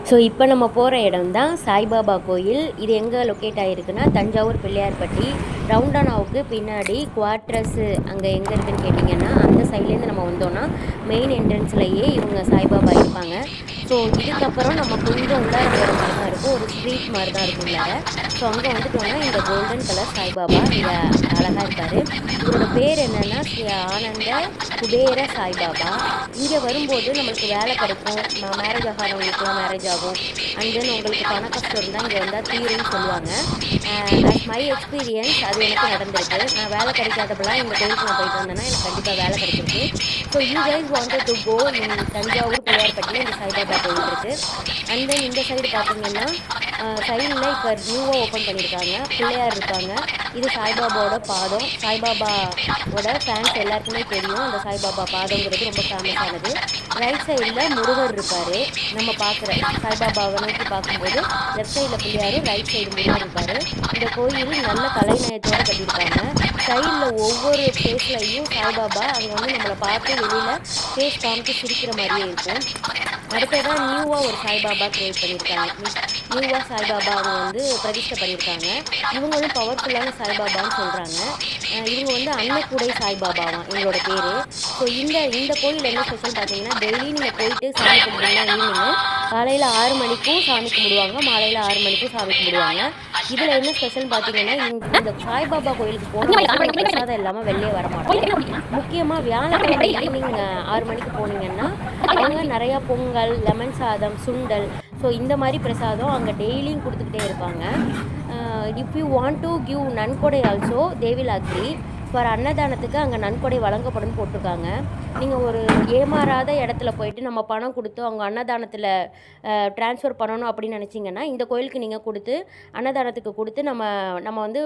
So இப்போ நம்ம போகிற இடம் தான் சாய்பாபா கோயில். இது எங்கே லொக்கேட் ஆகிருக்குன்னா தஞ்சாவூர் பிள்ளையார்பட்டி ரவுண்டானாவுக்கு பின்னாடி குவார்ட்ரஸ்ஸு அங்கே எங்கே இருக்குதுன்னு கேட்டிங்கன்னா அந்த சைட்லேருந்து நம்ம வந்தோன்னா மெயின் என்ட்ரன்ஸ்லேயே இவங்க சாய்பாபா இருப்பாங்க. ஸோ இதுக்கப்புறம் நம்ம கொஞ்சம் உள்ளார போகிற மாதிரி தான் இருக்கும், ஒரு ஸ்ட்ரீட் மாதிரி தான் இருக்கும் உள்ளார. ஸோ அங்கே வந்துட்டோன்னா இந்த கோல்டன் கலர் சாய்பாபா இங்கே அழகாக இருக்கார். இவரோட பேர் என்னென்னா ஸ்ரீ ஆனந்த குபேர சாய்பாபா. இங்கே வரும்போது நம்மளுக்கு வேலை கிடைக்கும், மேரேஜ் ஆகாதவங்களுக்குலாம் மேரேஜ் ஆகும், அண்ட் தென் உங்களுக்கு பண கஷ்டம் இருந்தால் இங்கே வந்தால் தீருன்னு சொல்லுவாங்க. அஸ் மை எக்ஸ்பீரியன்ஸ் அது எனக்கு நடந்திருக்கு. நான் வேலை கிடைக்காதப்பெல்லாம் இந்த கோயிலுக்கு நான் போயிட்டு வந்தேன்னா எனக்கு கண்டிப்பாக வேலை கிடைச்சிருக்கு. So you guys wanted to go in Thanjavur பிள்ளையார்பட்டியில் இந்த சாய்பாபா கோயில் இருக்குது. அண்ட் தென் இந்த சைடு பார்த்தீங்கன்னா சைடில் இப்போ நியூவாக ஓப்பன் பண்ணியிருக்காங்க, பிள்ளையார் இருக்காங்க. இது சாய்பாபாவோட பாதம். சாய்பாபாவோட ஃபேன்ஸ் எல்லாருக்குமே தெரியும், அந்த சாய்பாபா பாதங்கிறது ரொம்ப ஃபேமஸானது. ரைட் சைடில் முருகர் இருப்பார். நம்ம பார்க்குற சாய்பாபாவை நோக்கி பார்க்கும்போது லெஃப்ட் சைடில் பிள்ளையாரும் ரைட் சைடு முருகர் இருப்பார். இந்த கோயில் நல்ல கலைநயத்தோடு கட்டியிருக்காங்க. சைடில் ஒவ்வொரு ஃபேஸ்லையும் சாய்பாபா அங்கே வந்து நம்மளை பார்த்து வெளியில் ஃபேஸ் காமிச்சு சிரிக்கிற மாதிரியே இருக்கும். அடுத்ததான் நியூவாக ஒரு சாய்பாபா க்ரியேட் பண்ணியிருக்காங்க. நியூவாக சாய்பாபா அவங்க வந்து பிரதிஷ்டை பண்ணியிருக்காங்க. இவங்க வந்து பவர்ஃபுல்லான சாய்பாபான்னு சொல்கிறாங்க. இவங்க வந்து அன்னக்கூடை சாய்பாபாவாம் இவங்களோட பேர். ஸோ இந்த கோயில் என்ன ஸ்பெஷல் பார்த்தீங்கன்னா, டெய்லி நீங்கள் போயிட்டு சாமி கும்பிடுங்கன்னா ஈவினிங்கு காலையில் 6 மணிக்கும் சாமி கும்பிடுவாங்க, மாலையில் 6 மணிக்கும் சாமி கும்பிடுவாங்க. இதில் என்ன ஸ்பெஷல் பார்த்தீங்கன்னா, இந்த சாய்பாபா கோயிலுக்கு போனால் பிரசாதம் இல்லாமல் வெளியே வர மாட்டோம். முக்கியமாக வியாழக்கிழமை ஈவினிங் 6 மணிக்கு போனீங்கன்னா அவங்க நிறையா பொங்கல், லெமன் சாதம், சுண்டல், ஸோ இந்த மாதிரி பிரசாதம் அங்கே டெய்லியும் கொடுத்துக்கிட்டே இருப்பாங்க. If you want to give நன்கொடை also they will agree for அன்னதானத்துக்கு அங்கே நன்கொடை வழங்கப்படும் போட்டிருக்காங்க. நீங்கள் ஒரு ஏமாறாத இடத்துல போயிட்டு நம்ம பணம் கொடுத்து அவங்க அன்னதானத்தில் ட்ரான்ஸ்ஃபர் பண்ணணும் அப்படின்னு நினச்சிங்கன்னா இந்த கோயிலுக்கு நீங்கள் கொடுத்து அன்னதானத்துக்கு கொடுத்து நம்ம வந்து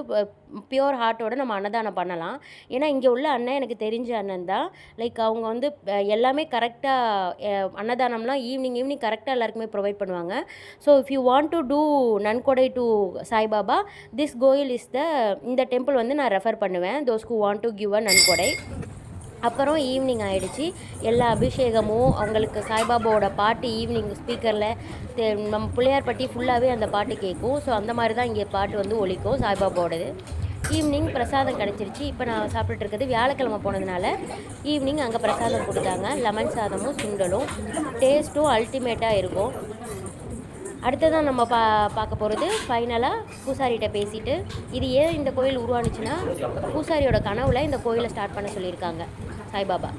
பியோர் ஹார்ட்டோட நம்ம அன்னதானம் பண்ணலாம். ஏன்னா இங்கே உள்ள அண்ணன் எனக்கு தெரிஞ்ச அண்ணன் தான். லைக் அவங்க வந்து எல்லாமே கரெக்டாக அன்னதானம்லாம் ஈவினிங் கரெக்டாக எல்லாருக்குமே ப்ரொவைட் பண்ணுவாங்க. So if you want to two நன்கொடை டு சாய்பாபா, திஸ் கோயில் இஸ் இந்த டெம்பிள் வந்து நான் ரெஃபர் பண்ணுவேன் those who want to give a நன்கொடை. அப்புறம் ஈவினிங் ஆகிடுச்சு, எல்லா அபிஷேகமும் அவங்களுக்கு சாய்பாபாவோட பாட்டு ஈவினிங் ஸ்பீக்கரில் நம்ம பிள்ளையார்பட்டி ஃபுல்லாகவே அந்த பாட்டு கேட்கும். ஸோ அந்த மாதிரி தான் இங்கே பாட்டு வந்து ஒலிக்கும் சாய்பாபாவோடது. ஈவினிங் பிரசாதம் கிடச்சிருச்சு. இப்போ நான் சாப்பிட்டுட்டு இருக்கிறது வியாழக்கிழமை போனதுனால ஈவினிங் அங்கே பிரசாதம் கொடுத்தாங்க. லெமன் சாதமும் சுண்டலும் டேஸ்ட்டும் அல்டிமேட்டாக இருக்கும். அடுத்ததான் நம்ம பார்க்க போகிறது ஃபைனலாக பூசாரிகிட்ட பேசிட்டு, இது ஏன் இந்த கோயில் உருவானுச்சுன்னா பூசாரியோட கனவுல இந்த கோயிலை ஸ்டார்ட் பண்ண சொல்லியிருக்காங்க சாய்பாபா.